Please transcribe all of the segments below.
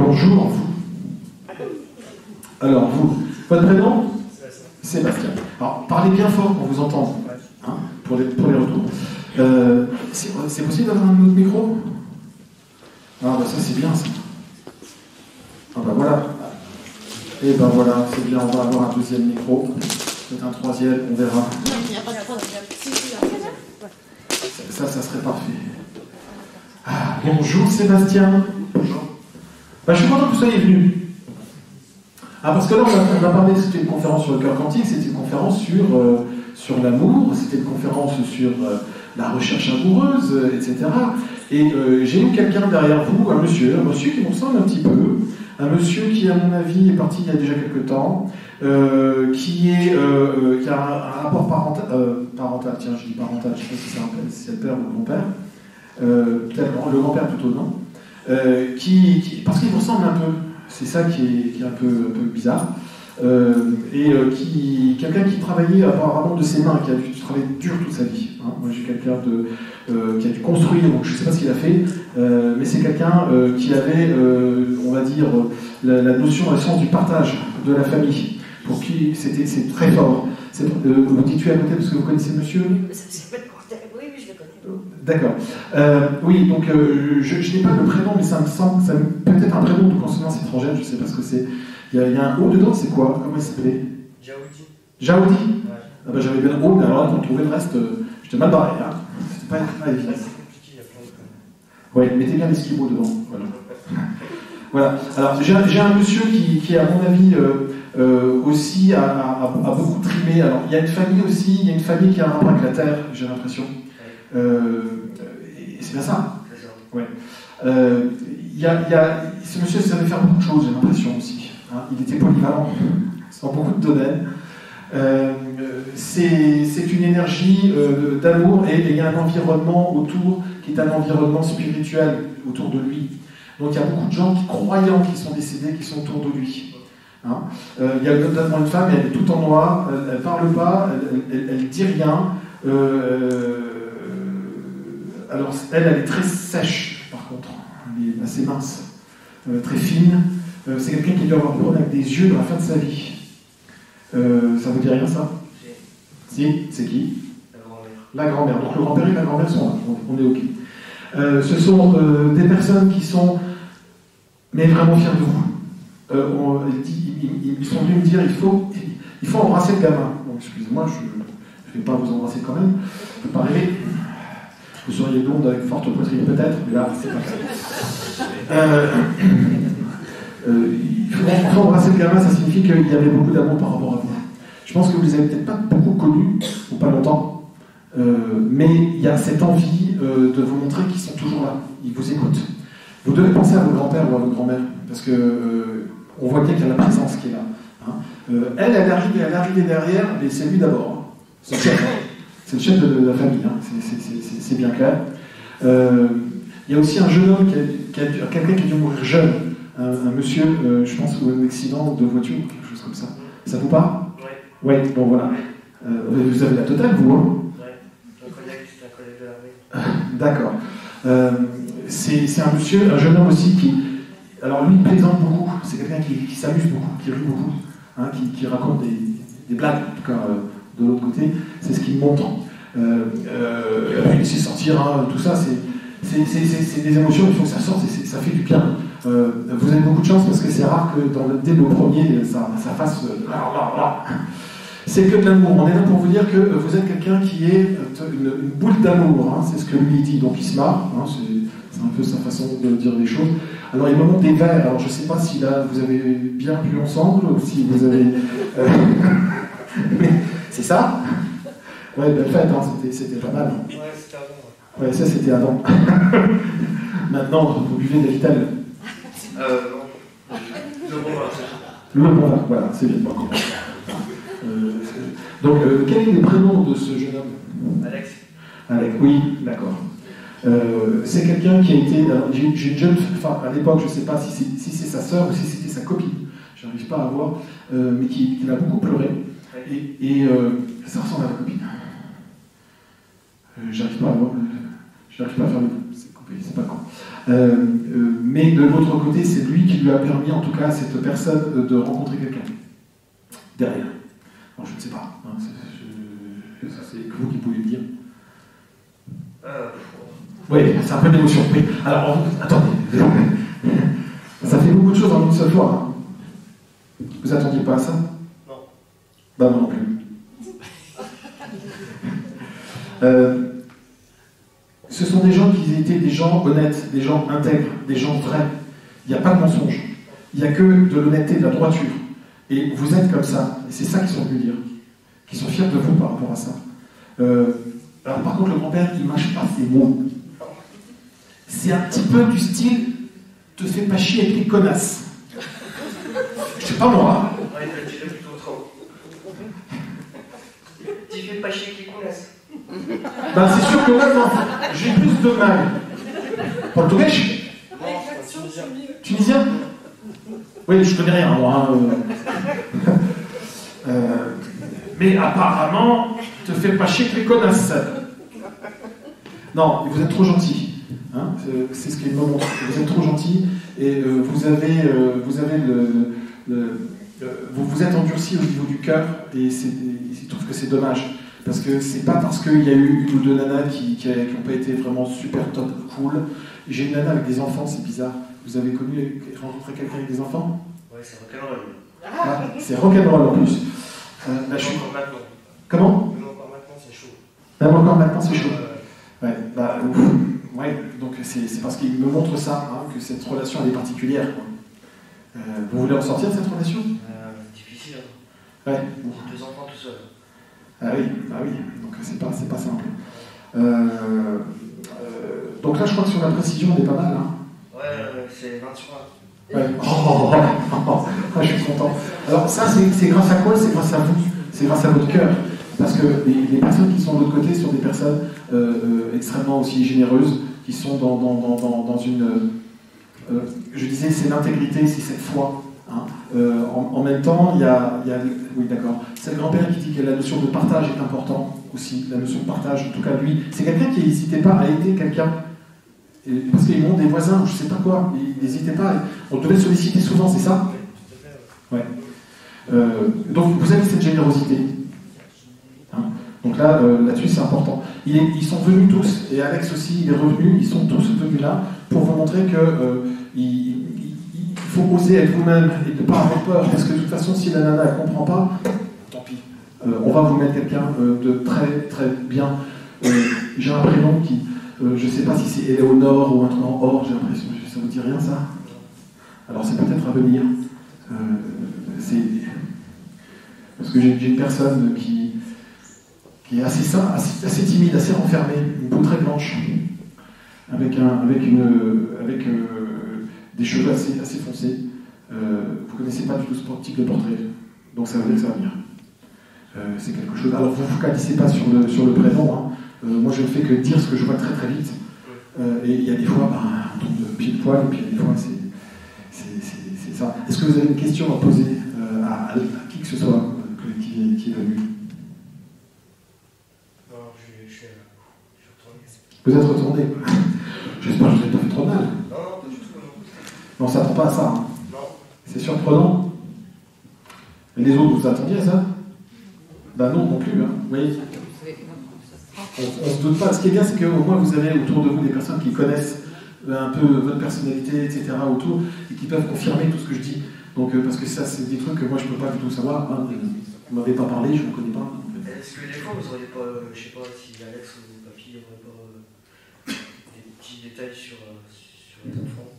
Bonjour, vous. Alors, vous, votre prénom? Sébastien. Alors, parlez bien fort pour vous entendre, hein, pour les retours. C'est possible d'avoir un autre micro? Ah, bah ça, c'est bien, ça. Ah, bah voilà. Et ben voilà, c'est bien, on va avoir un deuxième micro. Peut-être un troisième, on verra. Il n'y a pas de troisième. Ça serait parfait. Ah, bonjour Sébastien. Bonjour. Bah, je suis content que vous soyez venu. Ah, parce que là, on a parlé, c'était une conférence sur le cœur quantique, c'était une conférence sur l'amour, c'était une conférence sur la recherche amoureuse, etc. Et j'ai eu quelqu'un derrière vous, un monsieur qui me ressemble un petit peu, un monsieur qui, à mon avis, est parti il y a déjà quelques temps, qui a un rapport parental, tiens, je dis parental, je ne sais pas si c'est le père ou le grand-père, peut-être le grand-père plutôt, non, parce qu'il vous ressemble un peu, c'est ça qui est un peu bizarre, quelqu'un qui travaillait apparemment de ses mains, qui a dû travailler dur toute sa vie. Hein. Moi j'ai quelqu'un qui a dû construire, donc je ne sais pas ce qu'il a fait, mais c'est quelqu'un qui avait, on va dire, la notion, la sens du partage de la famille, pour qui c'est très fort. Vous dites-tu à côté parce que vous connaissez monsieur? Oui, je le connais. D'accord. Oui, donc je n'ai pas le prénom, mais ça me semble, peut-être un prénom de consonance étrangère, je ne sais pas ce que c'est. Il y a un O dedans, c'est quoi? Comment il s'appelait? Jaoudi. Jaoudi? Ouais. Ah ben, j'avais bien le O, mais alors là, pour trouver le reste, j'étais mal barré. Hein. C'était pas évident. C'est compliqué, il y a plein de Oui, mettez bien l'esquimau devant. Voilà. Voilà. Alors, j'ai un monsieur qui, à mon avis, aussi a beaucoup trimé. Alors, il y a une famille aussi, il y a une famille qui a un rapport avec la terre, j'ai l'impression. Et c'est bien ça. C'est ça. Ouais. Ce monsieur savait faire beaucoup de choses, j'ai l'impression aussi. Hein. Il était polyvalent dans beaucoup de domaines. C'est une énergie d'amour et il y a un environnement autour qui est un environnement spirituel autour de lui. Donc il y a beaucoup de gens croyants qui sont décédés, qui sont autour de lui. Hein. Il y a notamment une femme, elle est toute en noir, elle ne parle pas, elle dit rien. Alors elle est très sèche par contre, elle est assez mince, très fine. C'est quelqu'un qui doit avoir des problèmes avec des yeux dans la fin de sa vie. Ça vous dit rien ça? Si, c'est qui? La grand-mère. La grand-mère. Donc le grand-père et la grand-mère sont là, on est OK. Ce sont des personnes qui sont mais vraiment fiers de vous. Ils sont venus me dire il faut embrasser le gamin. Bon, excusez-moi, je ne vais pas vous embrasser quand même. Je ne peux pas rêver. Vous seriez blonde avec forte poitrine peut-être, mais là, c'est pas ça. Il faut embrasser le gamin, ça signifie qu'il y avait beaucoup d'amour par rapport à vous. Je pense que vous les avez peut-être pas beaucoup connus, ou pas longtemps, mais il y a cette envie de vous montrer qu'ils sont toujours là, ils vous écoutent. Vous devez penser à vos grands-pères ou à votre grand-mère, parce que on voit bien qu'il y a la présence qui est là. Hein. Elle est arrivée derrière, mais c'est lui d'abord. Hein. C'est le chef de la famille, hein. C'est bien clair. Il y a aussi un jeune homme, quelqu'un qui a dû mourir jeune, un monsieur, je pense, ou un accident de voiture, ou quelque chose comme ça. Ça vous parle? Oui. Oui, bon voilà. Vous avez la totale, vous, hein? Oui, c'est un collègue de l'armée. D'accord. C'est un monsieur, un jeune homme aussi qui... Alors lui, il plaisante beaucoup, c'est quelqu'un qui s'amuse beaucoup, qui rit beaucoup, hein, qui raconte des blagues, en tout cas de l'autre côté, c'est ce qu'il montre. Laisser sortir, hein, tout ça, c'est des émotions, il faut que ça sorte, et ça fait du bien. Vous avez beaucoup de chance parce que c'est rare que dès le premier, ça fasse... C'est que de l'amour. On est là pour vous dire que vous êtes quelqu'un qui est une boule d'amour, hein, c'est ce que lui dit, donc il se marre, hein, c'est un peu sa façon de dire les choses. Alors il me montre des vers, alors je ne sais pas si là vous avez bien bu ensemble, ou si vous avez... c'est ça? Ouais, belle fête, hein, c'était pas mal. Ouais, c'était avant. Ouais, ça c'était avant. Maintenant, vous buvez des Vital. Non. Le bon vin, c'est ça. Le bon vin, voilà, c'est bien. Donc, quel est le prénom de ce jeune homme? Alex. Alex, oui, d'accord. C'est quelqu'un qui a été... J'ai une jeune... Enfin, à l'époque, je ne sais pas si c'est sa sœur ou si c'était sa copine. Je n'arrive pas à voir. Mais qui a beaucoup pleuré. Et ça ressemble à la copine. J'arrive pas à voir. J'arrive pas à faire le coup, c'est coupé, c'est pas grave. Mais de l'autre côté, c'est lui qui lui a permis, en tout cas, à cette personne de rencontrer quelqu'un. Derrière. Alors, je ne sais pas. Hein, c'est que vous qui pouvez me dire. Oui, c'est un peu d'émotion. Oui. Alors, attendez. Ça fait beaucoup de choses en une seule fois. Hein. Vous attendiez pas à ça? Non. Bah, moi non plus. Ce sont des gens qui étaient des gens honnêtes, des gens intègres, des gens vrais. Il n'y a pas de mensonge. Il n'y a que de l'honnêteté, de la droiture. Et vous êtes comme ça. Et c'est ça qu'ils sont venus dire. Qu'ils sont fiers de vous par rapport à ça. Alors par contre, le grand-père, il ne mâche pas ses mots. C'est un petit peu du style « te fais pas chier avec les connasses ». Je sais pas moi. Ouais, il a dit plutôt trop. Tu fais pas chier qui connaissent. Ben c'est sûr que maintenant, j'ai plus de mal. Portugais? Tunisien? Oui, je connais rien, moi. Mais apparemment, te fais pas chier que les connasses. Non, vous êtes trop gentil. Hein, c'est ce qu'il me montre. Vous êtes trop gentil et vous êtes endurci au niveau du cœur et il trouve que c'est dommage. Parce que c'est pas parce qu'il y a eu une ou deux nanas qui n'ont pas été vraiment super top cool. J'ai une nana avec des enfants, c'est bizarre. Vous avez rencontré quelqu'un avec des enfants? Ouais, c'est rock'n'roll. Ah, c'est rock'n'roll en plus. Là, je suis... Encore maintenant. Comment? Même encore maintenant, c'est chaud. Même encore maintenant, c'est chaud. Ouais, bah, ouais, donc c'est parce qu'il me montre ça, hein, que cette relation elle est particulière. Quoi. Vous voulez en sortir de cette relation? Difficile. Ouais. J'ai 2 enfants tout seul. Ah oui, donc c'est pas simple. Donc là, je crois que sur la précision, on est pas mal. Hein. Ouais, c'est 20 sur 20. Ouais. Je suis content. Alors ça, c'est grâce à quoi? C'est grâce à vous. C'est grâce à votre cœur. Parce que les personnes qui sont de l'autre côté sont des personnes extrêmement aussi généreuses, qui sont dans une... je disais, c'est l'intégrité, c'est cette foi. Hein. En même temps, il y a... Oui, d'accord. C'est le grand-père qui dit que la notion de partage est importante aussi. La notion de partage, en tout cas, lui, c'est quelqu'un qui n'hésitait pas à aider quelqu'un. Parce qu'ils ont des voisins, je ne sais pas quoi, ils n'hésitaient pas. On devait solliciter souvent, c'est ça? Ouais. Donc vous avez cette générosité. Hein. Donc là-dessus c'est important. Ils sont venus tous, et Alex aussi, il est revenu, ils sont tous venus là pour vous montrer que il faut oser être vous-même et ne pas avoir peur, parce que de toute façon, si la nana ne comprend pas, tant pis. On va vous mettre quelqu'un de très très bien. J'ai un prénom qui... je ne sais pas si c'est Éléonore ou un truc en or, j'ai l'impression. Ça ne vous dit rien, ça? Alors, c'est peut-être à venir. Parce que j'ai une personne qui est assez timide, assez renfermée, une peau très blanche, avec des cheveux assez foncés. Vous ne connaissez pas du tout ce type de portrait, donc ça veut dire que ça va venir. C'est quelque chose. Alors, vous ne vous focalisez pas sur le prénom. Hein. Moi, je ne fais que dire ce que je vois très très vite. Et il y a des fois, on tombe de pied de poil, et puis il y a des fois, c'est ça. Est-ce que vous avez une question à poser à qui que ce soit qui est venu? Non, je suis retourné. Vous êtes retourné. J'espère que je vous ai pas fait trop mal. Non, pas du tout. Non, on ne s'attend pas à ça. Hein. Non. C'est surprenant. Et les autres, vous attendiez à ça? Ben non plus. Hein. Vous voyez, on ne se doute pas. Ce qui est bien, c'est qu'au moins vous avez autour de vous des personnes qui connaissent un peu votre personnalité, etc. autour, et qui peuvent confirmer tout ce que je dis. Donc, parce que ça, c'est des trucs que moi, je ne peux pas du tout savoir. Hein. Vous ne m'avez pas parlé, je ne vous connais pas. Est-ce que des fois, vous n'auriez pas, je ne sais pas si Alex ou Papy n'auraient pas des petits détails sur les enfants?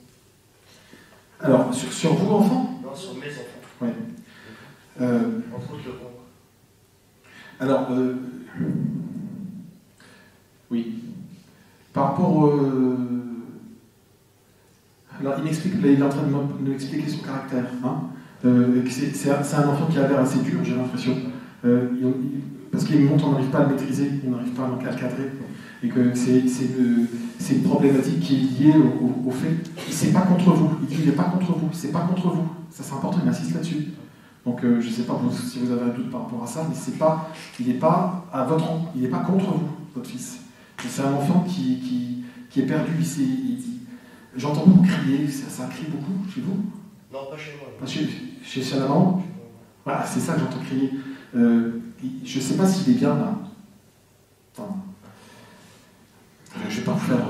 Alors, sur vous, enfants? Non, sur mes enfants. Oui. Entre autres, le grand. Alors, oui. Par rapport alors, il est en train de nous expliquer son caractère. Hein. C'est un enfant qui a l'air assez dur, j'ai l'impression. Parce qu'il monte, on n'arrive pas à le maîtriser, on n'arrive pas à le cadrer. Et que c'est une problématique qui est liée au fait c'est pas contre vous. Il dit il n'est pas contre vous, c'est pas contre vous. Ça c'est important, il insiste là-dessus. Donc je ne sais pas si vous avez un doute par rapport à ça, mais il n'est pas à votre il n'est pas contre vous, votre fils. C'est un enfant qui qui est perdu. J'entends beaucoup crier, ça crie beaucoup chez vous? Non, pas chez moi. Pas chez la maman? Voilà, c'est ça que j'entends crier. Je ne sais pas s'il est bien là. Enfin, je ne vais pas vous faire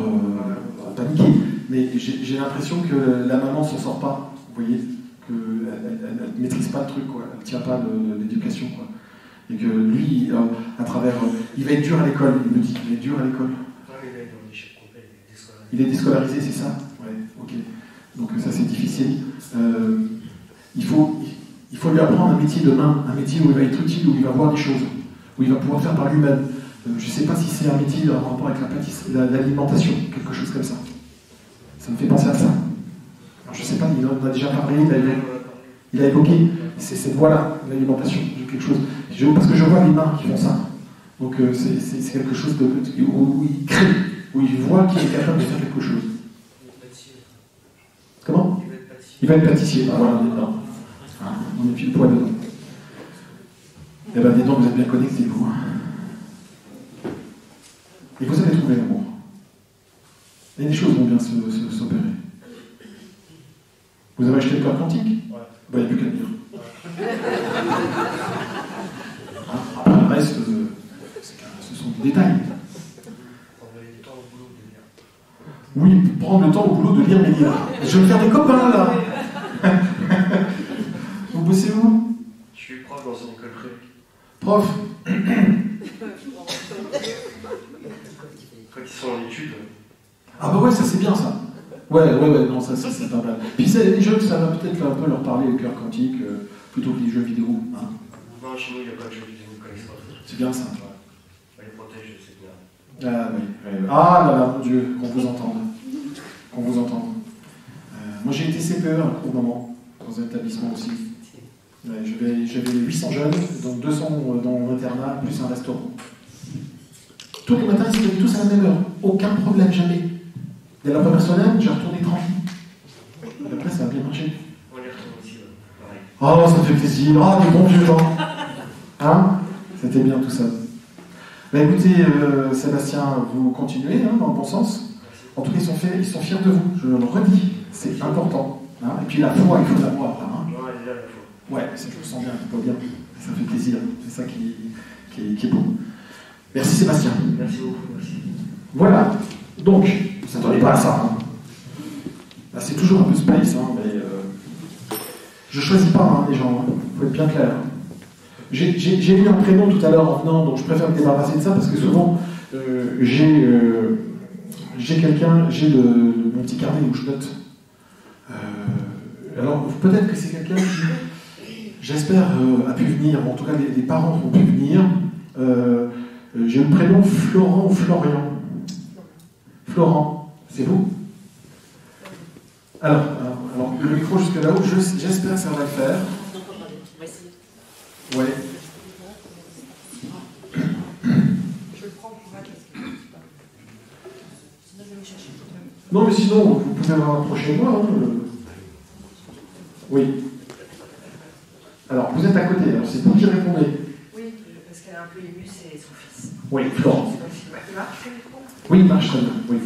paniquer, mais j'ai l'impression que la maman ne s'en sort pas. Vous voyez, qu'elle ne maîtrise pas le truc, quoi. Elle ne tient pas de l'éducation, quoi. Et que lui, à travers. Il va être dur à l'école, il me dit qu'il va être dur à l'école. Non, mais là, il est en échec complet, il est déscolarisé. Il est déscolarisé, c'est ça? Ouais, ok. Donc ça, c'est difficile. Il faut lui apprendre un métier demain, un métier où il va être utile, où il va voir des choses, où il va pouvoir faire par lui-même. Je ne sais pas si c'est un métier en rapport avec l'alimentation, quelque chose comme ça. Ça me fait penser à ça. Alors, je ne sais pas, il en a déjà parlé, il a évoqué cette voie-là, l'alimentation, quelque chose. Parce que je vois les mains qui font ça. Donc c'est quelque chose où il crée, où il voit qu'il est capable de faire quelque chose. Comment? Il va être pâtissier. Ah, voilà, on est dedans. Ah, on est pile poil dedans. Eh bien, dis donc, vous êtes bien connectés, vous. Et vous avez trouvé l'amour. Et les choses vont bien s'opérer. Vous avez acheté le cœur quantique? Ouais. Il n'y a plus qu'à le dire. Après, le reste, ce sont des détails. Oui, prendre le temps au boulot de lire mes livres. Je vais me faire des copains, là. Vous bossez où? Je suis prof dans une école privée. Prof? Quand ils sont en études. Ah bah ouais, ça c'est bien ça. Ouais, non, ça c'est pas mal. Puis les jeunes, ça va peut-être un peu leur parler au cœur quantique, plutôt que les jeux vidéo. Hein. Non, chez nous, il n'y a pas de jeux vidéo, ils connaissent pas. C'est bien ça. Ouais. On les protège, c'est bien. Ah oui. Ah là là, mon Dieu, qu'on vous entende. Qu'on vous entende. Moi j'ai été CPE un court moment, dans un établissement aussi. Ouais, j'avais 800 jeunes, donc 200 dans mon internat, plus un restaurant. Tous les matins, ils se levaient tous à la même heure. Aucun problème, jamais. Dès la première semaine, j'ai retourné tranquille. Et après, ça a bien marché. On les retrouve aussi, pareil. Oh, ça fait plaisir. Oh, des bons vieux temps. Hein? C'était bien tout ça. Ben, écoutez, Sébastien, vous continuez dans le bon sens. En tout cas, ils sont fiers de vous. Je le redis, c'est important. Hein? Et puis la foi, il faut l'avoir. Hein? Non, elle est là, la foi. Ouais, ça, je le sens bien, c'est pas bien. Ça fait plaisir. C'est ça qui est beau. Merci Sébastien. Merci beaucoup, merci. Voilà. Donc, ne s'attendez pas à ça. Hein. Là, c'est toujours un peu space, hein, mais je ne choisis pas les gens. Il faut être bien clair. J'ai mis un prénom tout à l'heure en venant, donc je préfère me débarrasser de ça parce que souvent, j'ai mon petit carnet où je note. Alors, peut-être que c'est quelqu'un qui, j'espère, a pu venir, en tout cas les parents ont pu venir. J'ai le prénom Florent ou Florian. Florent, c'est vous? Alors, le micro jusque là-haut, j'espère que ça va le faire. Ouais. Je le prends pour moi parce que sinon je vais le chercher. Non, mais sinon, vous pouvez me rapprocher de moi. Hein. Oui. Alors, vous êtes à côté, alors c'est vous qui répondez. Oui, parce qu'elle est un peu émue, c'est son fils. Oui, Florent. Il marche le micro? Oui, il marche très bien. Oui.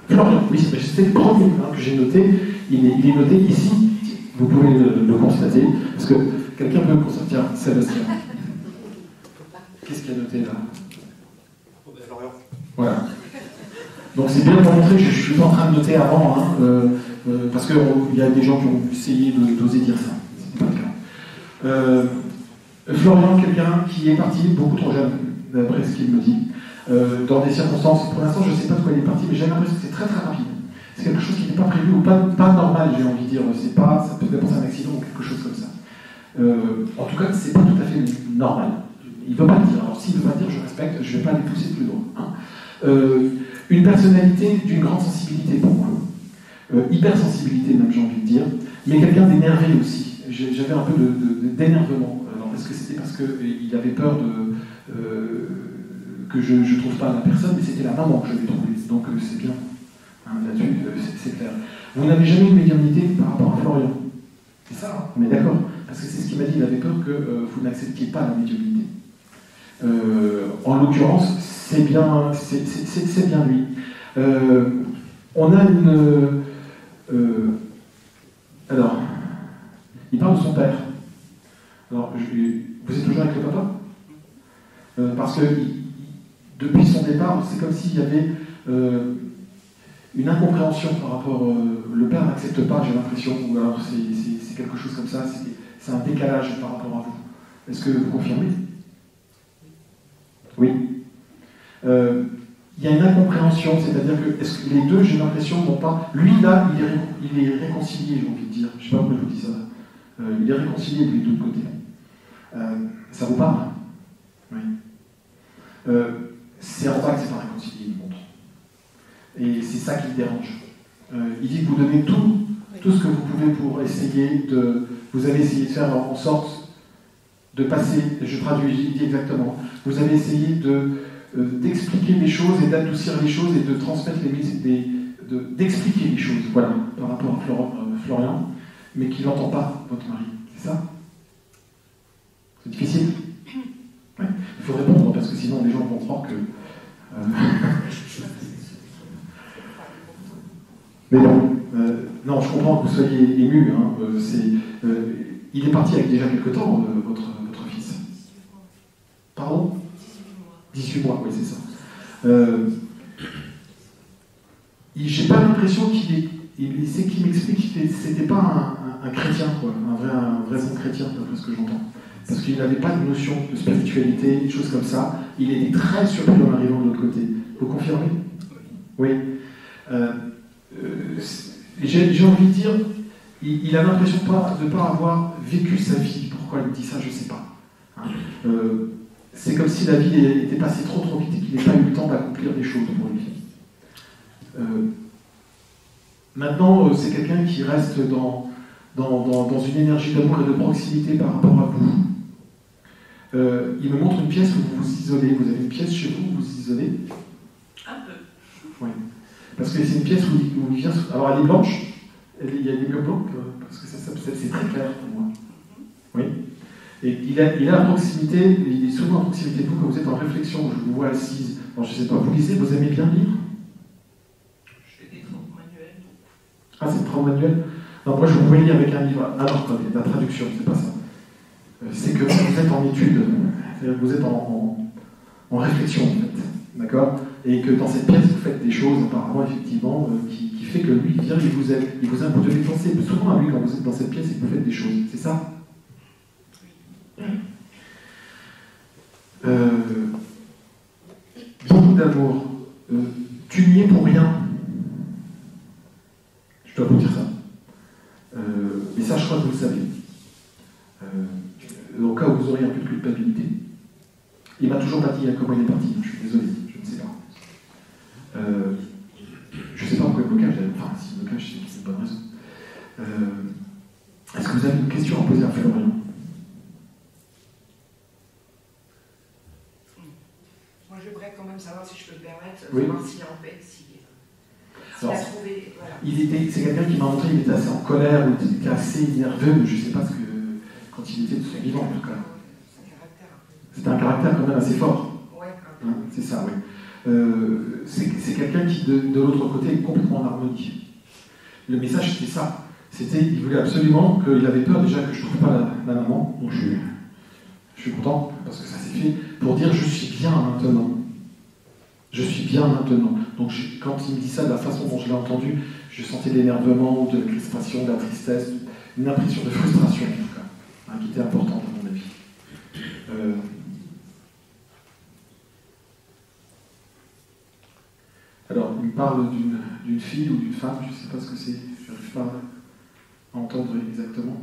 Florian, oui, c'était le premier que j'ai noté. Il est noté ici. Vous pouvez le constater. Parce que quelqu'un peut le constater. Tiens, Sébastien. Qu'est-ce qu'il y a noté là? Florian. Voilà. Donc c'est bien pour montrer que je ne suis pas en train de noter avant, hein, parce qu'il y a des gens qui ont essayé d'oser dire ça. C'est pas le cas. Florian, quelqu'un qui est parti beaucoup trop jeune, d'après ce qu'il me dit. Dans des circonstances, pour l'instant je ne sais pas de quoi il est parti, mais j'ai l'impression que c'est très très rapide. C'est quelque chose qui n'est pas prévu ou pas normal, j'ai envie de dire. Ça peut être un accident ou quelque chose comme ça. En tout cas, c'est pas tout à fait normal. Il ne veut pas le dire. Alors s'il ne veut pas le dire, je respecte, je ne vais pas aller pousser plus loin. Hein. Une personnalité d'une grande sensibilité pour moi. Hypersensibilité même, j'ai envie de dire. Mais quelqu'un d'énervé aussi. J'avais un peu d'énervement. Alors est-ce que c'était parce qu'il avait peur que je ne trouve pas la personne, mais c'était la maman que je l'ai trouvée. Donc c'est bien. Hein, là-dessus, c'est clair. Vous n'avez jamais eu de médiumnité par rapport à Florian. C'est ça, on est d'accord. Parce que c'est ce qu'il m'a dit, il avait peur que vous n'acceptiez pas la médiumnité. En l'occurrence, c'est bien lui. On a une... alors, il parle de son père. Alors, vous êtes toujours avec le papa parce que depuis son départ, c'est comme s'il y avait une incompréhension par rapport... le père n'accepte pas, j'ai l'impression, ou alors c'est quelque chose comme ça, c'est un décalage par rapport à vous. Est-ce que vous confirmez? Oui. Il y a une incompréhension, c'est-à-dire que, est-ce que les deux, j'ai l'impression, n'ont pas... Lui, là, il est réconcilié, j'ai envie de dire. Je ne sais pas pourquoi je vous dis ça. Il est réconcilié, lui, de l'autre côté. Ça vous parle? Oui. C'est en bas que c'est pas réconcilié, il montre. Et c'est ça qui le dérange. Il dit que vous donnez tout ce que vous pouvez pour essayer de... Vous avez essayé de faire en sorte de passer, je traduis, il dit exactement, vous avez essayé d'expliquer les choses et d'adoucir les choses et de transmettre d'expliquer les choses, voilà, par rapport à Florian, mais qu'il n'entend pas votre mari. C'est ça? C'est difficile? Ouais. Il faut répondre, parce que sinon les gens vont croire que... Mais bon, non, je comprends que vous soyez ému. Hein, il est parti avec déjà quelque temps, votre fils. Pardon? 18 mois, oui, c'est ça. J'ai pas l'impression c'est qu'il m'explique que c'était pas un chrétien, quoi, un vrai bon chrétien, d'après ce que j'entends. Parce qu'il n'avait pas de notion de spiritualité, des choses comme ça. Il était très surpris en arrivant de l'autre côté. Vous confirmez? Oui. J'ai envie de dire, il a l'impression de ne pas avoir vécu sa vie. Pourquoi il me dit ça, je ne sais pas. Hein, c'est comme si la vie était passée trop vite et qu'il n'ait pas eu le temps d'accomplir des choses pour lui. Maintenant, c'est quelqu'un qui reste dans une énergie d'amour et de proximité par rapport à vous. Il me montre une pièce où vous vous isolez. Vous avez une pièce chez vous où vous vous isolez? Un peu. Oui. Parce que c'est une pièce où il vient... Alors elle est blanche, il y a des murs blancs, parce que c'est très clair pour moi. Oui. Et il est à proximité, il est souvent à proximité de vous quand vous êtes en réflexion, je vous vois assise. Alors je ne sais pas, vous lisez, vous aimez bien lire? Je fais des travaux manuels. Ah, c'est des travaux manuels? Non, moi je vous voyais avec un livre. Ah non, attendez, la traduction, c'est pas ça. C'est que vous êtes en étude, vous êtes en réflexion en fait. D'accord? Et que dans cette pièce, vous faites des choses, apparemment, effectivement, qui fait que lui, il vient, vous devez penser souvent à lui quand vous êtes dans cette pièce et que vous faites des choses. C'est ça? Beaucoup d'amour. Tu n'y es pour rien. Je dois vous dire ça. Mais ça, je crois que vous le savez. Au cas où vous auriez un peu de culpabilité. Il m'a toujours pas dit comment il est parti. Je suis désolé, je ne sais pas. Je ne sais pas pourquoi il me cache, enfin, s'il me cache, c'est une bonne raison. Est-ce que vous avez une question à poser à Florian? Moi, j'aimerais quand même savoir, si je peux me permettre, oui. savoir s'il est en paix, s'il a trouvé... Voilà. C'est quelqu'un qui m'a montré qu'il était assez en colère, ou il était assez nerveux, mais je ne sais pas quand il était de son vivant, en tout cas. C'était un caractère quand même assez fort. Ouais, hein, c'est ça, oui. C'est quelqu'un qui, de l'autre côté, est complètement en harmonie. Le message, c'était ça. Il voulait absolument qu'il avait peur déjà que je ne trouve pas la maman. Donc je suis content, parce que ça s'est fait, pour dire je suis bien maintenant. Je suis bien maintenant. Donc quand il me dit ça, de la façon dont je l'ai entendu, je sentais de l'énervement, de la crispation, de la tristesse, une impression de frustration, en tout cas, hein, qui était importante à mon avis. Alors, il me parle d'une fille ou d'une femme, je ne sais pas ce que c'est, je n'arrive pas à entendre exactement.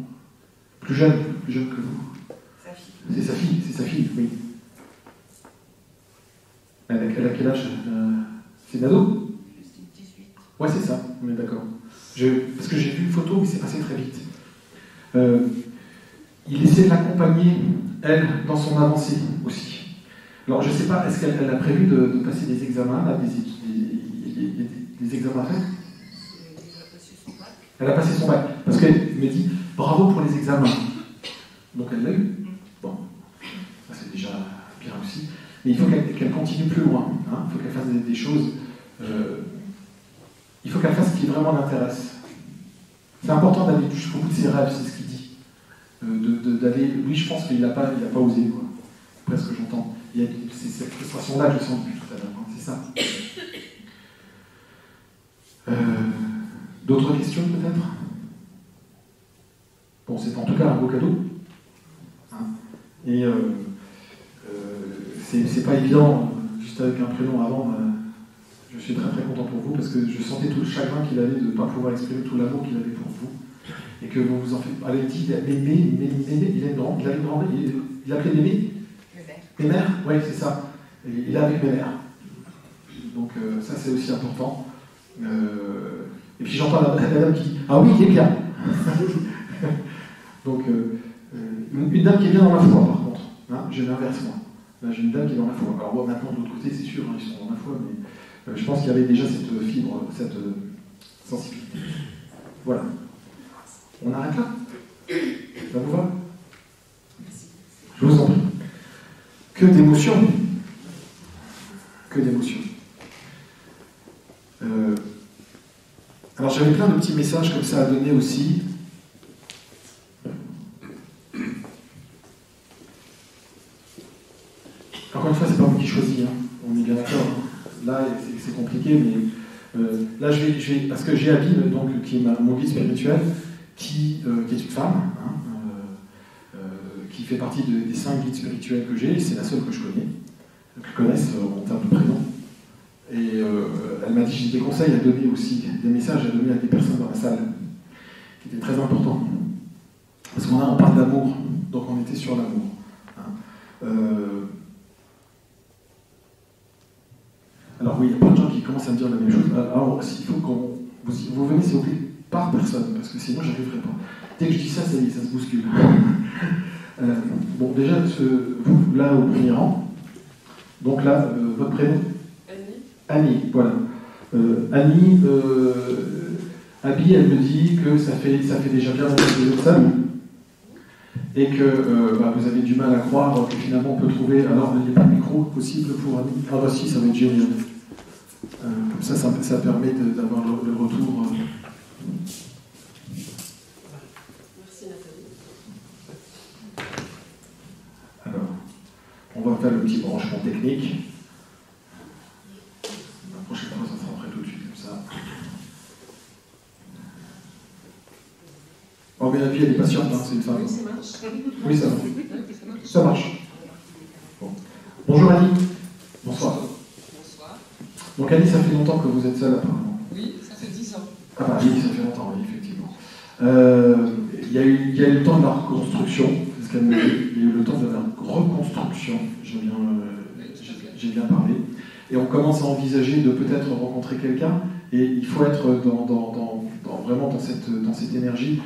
Plus jeune que vous. Sa fille. C'est sa fille, oui. Elle a quel âge? C'est une ado? 18. Ouais, c'est ça, on est d'accord. Parce que j'ai vu une photo, mais c'est passé très vite. Il essaie de l'accompagner, elle, dans son avancée aussi. Alors, je ne sais pas, est-ce qu'elle a prévu de passer des examens, là, des examens à faire? Elle a passé son bac. Parce qu'elle me dit, bravo pour les examens. Donc elle l'a eu. Bon, ça c'est déjà bien aussi. Mais il faut qu'elle continue plus loin. Hein. Il faut qu'elle fasse des choses. Il faut faut qu'elle fasse ce qui vraiment l'intéresse. C'est important d'aller jusqu'au bout de ses rêves, c'est ce qu'il dit. D'aller. Lui, je pense qu'il n'a pas osé, quoi. Après ce que j'entends. C'est cette frustration-là que j'ai sentie tout à l'heure. Hein. C'est ça. D'autres questions, peut-être? Bon, c'est en tout cas un beau cadeau. Hein. Et c'est pas évident, juste avec un prénom avant. Je suis très très content pour vous parce que je sentais tout le chagrin qu'il avait de ne pas pouvoir exprimer tout l'amour qu'il avait pour vous. Et que vous vous en faites. Allez, dit, Mémé, il a une grande. Il appelait Mémé? Mémère. Oui, c'est ça. Il est avec Mémère. Donc ça c'est aussi important. Et puis j'entends la dame qui dit ah oui, il est bien. Donc une dame qui est bien dans la foi par contre. Hein, j'ai l'inverse moi. Là j'ai une dame qui est dans la foi. Alors moi maintenant de l'autre côté c'est sûr, hein, ils sont dans la foi, mais je pense qu'il y avait déjà cette fibre, cette sensibilité. Voilà. On arrête là? Ça vous va? Je vous en prie. Que d'émotions. Que d'émotions. Alors j'avais plein de petits messages comme ça à donner aussi. Encore une fois, c'est pas moi qui choisis, hein. On est bien d'accord. Là, c'est compliqué, mais là, je vais parce que j'ai Abby, donc, qui est mon guide spirituel, qui est une femme, hein, qui fait partie des 5 guides spirituels que j'ai, et c'est la seule que je connaisse en termes de prénom. Et elle m'a dit j'ai des conseils à donner aussi, des messages à donner à des personnes dans la salle, qui étaient très importants. Parce qu'on parle d'amour, donc on était sur l'amour. Hein. Alors oui, il y a plein de gens qui commencent à me dire la même chose. Alors il faut qu'on... Vous venez s'il vous plaît par personne, parce que sinon j'y arriverai pas. Dès que je dis ça, ça y est, ça se bouscule. Bon, déjà, vous, là, au premier rang, donc là, votre prénom? Annie, voilà. Annie, Abby, elle me dit que ça fait déjà bien longtemps que vous êtes seul, et que vous avez du mal à croire que finalement on peut trouver... Alors, il n'y a pas de micro possible pour Annie? Ah bah si, ça va être génial. Comme ça permet d'avoir le retour... Merci Nathalie. Alors, on va faire le petit branchement technique. La prochaine fois, ça sera prêt tout de suite, comme ça. Oh, mais la vie, elle est patiente, hein, c'est une femme. Oui, ça marche. Oui, ça marche. Ça marche. Bon. Bonjour Annie. Bonsoir. Bonsoir. Donc Annie, ça fait longtemps que vous êtes seule, apparemment. Oui, ça fait 10 ans. Ah bah oui, ça fait longtemps, oui, effectivement. Il y a eu le temps de la reconstruction, c'est ce qu'elle me dit. Il y a eu le temps de la reconstruction, j'ai bien parlé. Et on commence à envisager de peut-être rencontrer quelqu'un, et il faut être vraiment dans cette énergie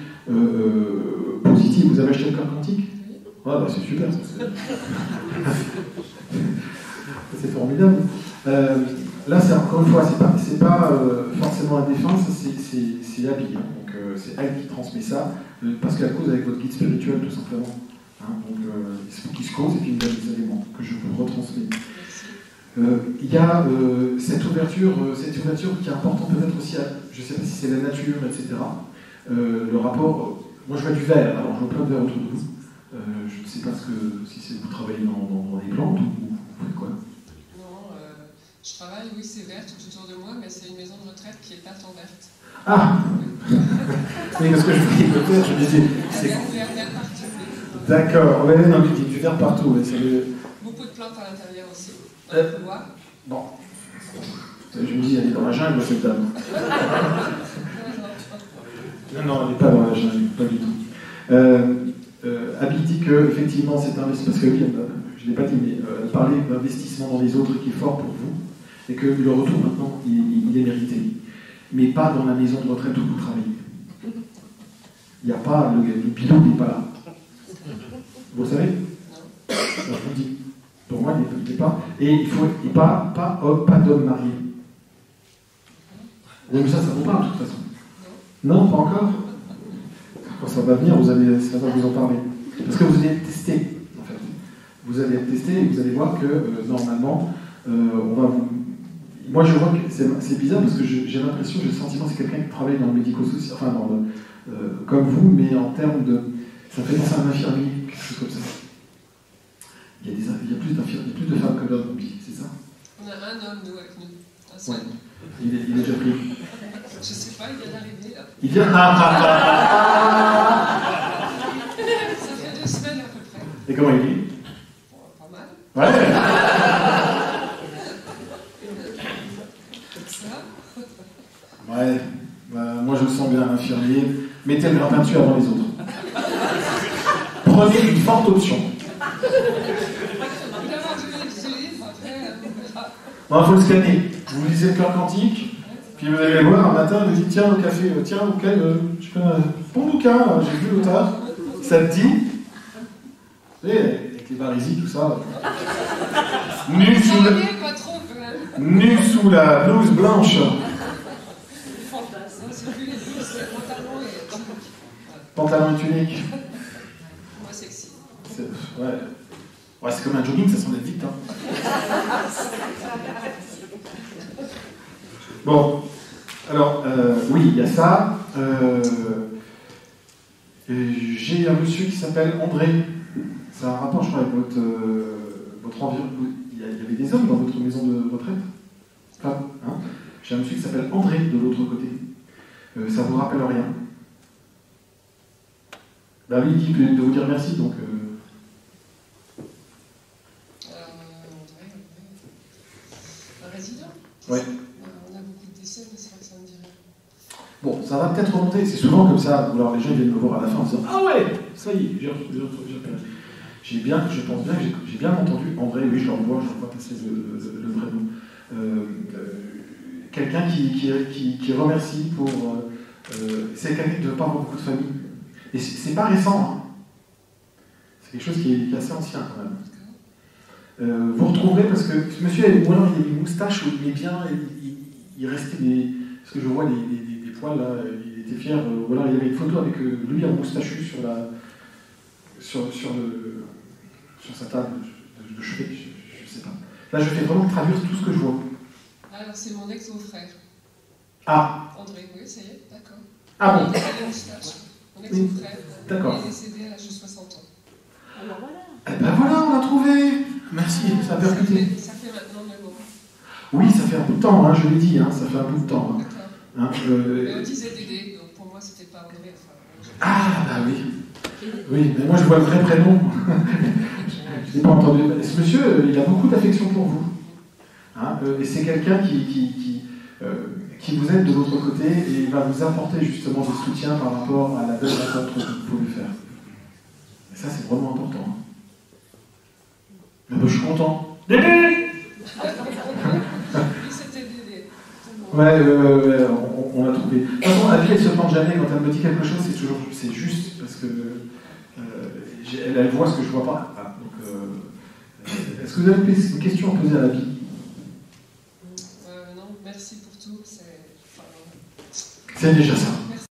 positive. Vous avez acheté le cœur quantique? Ah bah c'est super, ça. C'est formidable. Là, c'est encore une fois, c'est pas forcément à défense, c'est Abby. Hein. Donc c'est elle qui transmet ça, parce qu'elle cause avec votre guide spirituel, tout simplement. Hein. Donc il faut qu'il se cause et puis il me donne des éléments que je vous retransmets. Il y a cette ouverture qui est importante peut-être aussi, je ne sais pas si c'est la nature, etc. Le rapport, moi je vois du verre, alors je vois plein de verre autour de vous. Je ne sais pas si vous travaillez dans les plantes ou vous faites quoi? Non, je travaille, oui, c'est vert tout autour de moi, mais c'est une maison de retraite qui est peinte en verte. Ah oui, parce que je voyais le vert, je me disais... Il y a vert partout. D'accord, ouais, non, il y a du vert partout. Ouais, beaucoup de plantes à l'intérieur aussi, dans le couloir. Bon. Je me dis, elle est dans la jungle, cette dame. Non, elle n'est pas dans la jungle, pas du tout. Abby dit que, effectivement, c'est un investissement, parce que oui, je ne l'ai pas dit, mais elle parlait d'investissement dans les autres qui est fort pour vous, et que le retour maintenant, il est mérité. Mais pas dans la maison de retraite où vous travaillez. Il n'y a pas, le pilote n'est pas là. Vous le savez? Je vous dis. Pour moi, il n'est pas. Et il faut pas d'homme marié. Oui, mais ça vous parle de toute façon. Non, pas encore. Quand ça va venir, ça va vous en parler. Parce que vous allez être testé, en fait. Vous allez être testé et vous allez voir que, normalement, moi, je vois que c'est bizarre parce que j'ai l'impression, j'ai le sentiment que c'est quelqu'un qui travaille dans le médico-social, enfin, comme vous, mais en termes de. Ça fait penser à un infirmier, quelque chose comme ça. Il y a plus de femmes que d'hommes, c'est ça? On a un homme, nous, avec nous. Un seul. Ouais. Il est déjà pris. Je sais pas, il vient d'arriver, là. Il vient. Ça fait 2 semaines à peu près. Et comment il est? Bon, pas mal. Ouais. Comme ça. Ouais. Moi, je le sens bien, l'infirmier. Mettez le grappin dessus avant les autres. Prenez une forte option. Il a vendu les livres, après, on verra. Non, il faut le scanner. Vous lisez le cœur quantique, puis vous allez le voir un matin, il vous dit tiens, au café, tiens, auquel, je fais un bon bouquin, j'ai vu l'auteur, ça te dit, vous savez, avec les barésies, tout ça, nu Pas trop, quand même. sous la blouse blanche, Non, c'est plus les blouses, c'est les pantalons et... pantalon et tunique. Moi, sexy. Ouais, c'est comme un jogging, ça s'enlève vite. Hein. Bon, alors, oui, il y a ça. J'ai un monsieur qui s'appelle André. Ça a un rapport, je crois, avec votre environnement. Il y avait des hommes dans votre maison de retraite? Enfin, hein. J'ai un monsieur qui s'appelle André de l'autre côté. Ça vous rappelle rien? Bah oui, il dit de vous dire merci, donc... Un résident? Ouais. On a beaucoup de décès, mais c'est vrai que ça me dit rien. Bon, ça va peut-être remonter, c'est souvent comme ça. Alors les gens viennent me voir à la fin en disant ah ouais, ça y est, je pense bien que j'ai bien entendu André, oui, je l'envoie passer le vrai nom. Quelqu'un qui remercie pour. C'est quelqu'un qui ne veut pas avoir beaucoup de famille. Et c'est pas récent, hein. C'est quelque chose qui est assez ancien quand même. Vous retrouverez, parce que ce monsieur, ou alors il a une moustache où il est bien, il restait des. Parce que je vois des poils là, il était fier, ou alors il y avait une photo avec lui en moustachu sur sa table de chevet, je sais pas. Là, je fais vraiment traduire tout ce que je vois. Alors, c'est mon ex-beau-frère. Ah! André, oui, ça y est, d'accord. Ah bon? Il a la moustache. Mon ex-beau-frère. D'accord. Il est décédé à l'âge de 60 ans. Alors voilà. Eh ben voilà, on l'a trouvé! Merci, ça a percuté. Ça fait maintenant 9 ans. Oui, ça fait un bout de temps, hein, je l'ai dit, hein, ça fait un bout de temps. Hein. D'accord. Hein, Mais on disait Dédé, donc pour moi, c'était pas André. Enfin, Ah, bah oui. Oui, mais moi je vois le vrai prénom. Je n'ai pas entendu. Ce monsieur, il a beaucoup d'affection pour vous. Hein, et c'est quelqu'un qui vous aide de l'autre côté et il va vous apporter justement du soutien par rapport à la belle rencontre que vous pouvez faire. Et ça, c'est vraiment important. Hein. Mais moi, je suis content. Dédé! oui, c'était Dédé. Ouais, on l'a trouvé. De toute façon, Abby, elle se plante jamais. Quand elle me dit quelque chose, c'est juste parce que elle voit ce que je vois pas. Ah, donc, est-ce que vous avez une question à poser à Abby? Non, merci pour tout. C'est déjà ça. Merci.